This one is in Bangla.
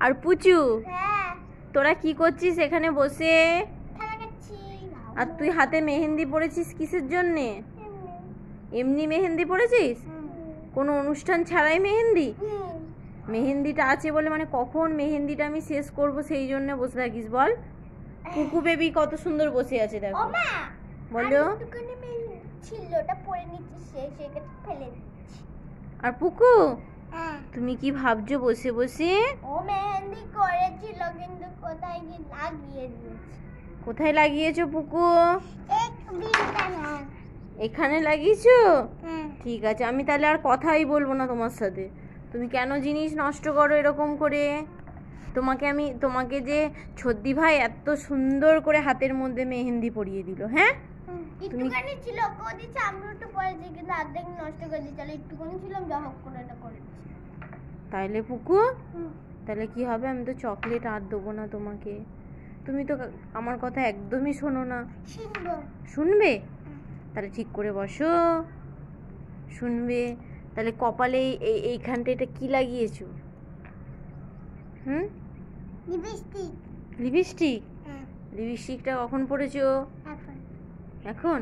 আর পুচু, তোরা কি করছিস এখানে বসে? আর তুই হাতে মেহেন্দি পড়েছিস কিসের জন্যে? এমনি মেহেন্দি পড়েছিস? কোনো অনুষ্ঠান ছাড়াই মেহেন্দি? মেহেন্দিটা আছে বলে মানে কখন মেহেন্দিটা আমি শেষ করব সেই জন্য বসে থাকিস বল? কুকু বেবি কত সুন্দর বসে আছে দেখো। বলো। আর পুকু, তুমি কি ভাবছো বসে বসে? ও মেহেন্দি করেছিল কিন্তু কোথায় কি লাগিয়ে দিয়েছে। কোথায় লাগিয়েছো পুকু? এখানে লাগিয়েছো? ঠিক আছে, আমি তাহলে আর কথাই বলবো না তোমার সাথে। তুমি কেন জিনিস নষ্ট করো এরকম করে? তোমাকে যে ছদ্দি ভাই এত সুন্দর করে হাতের মধ্যে মেহেন্দি পরিয়ে দিল, হ্যাঁ? একটুখানি ছিল কদিছে, আমি একটু পরেছি কিন্তু অর্ধেক নষ্ট করে দিয়েছি। তাহলে একটুখানি ছিলাম, যা হোক করে এটা করেছি। তাইলে পুকু, তাহলে কি হবে? আমি তো চকলেট আর দেবো না তোমাকে। তুমি তো আমার কথা একদমই শোনো না। শুনবে? তাহলে ঠিক করে বসো, শুনবে। তাহলে কপালে এইখানটা এটা কি লাগিয়েছো? লিপস্টিক। লিপস্টিকটা কখন পরেছো? এখন।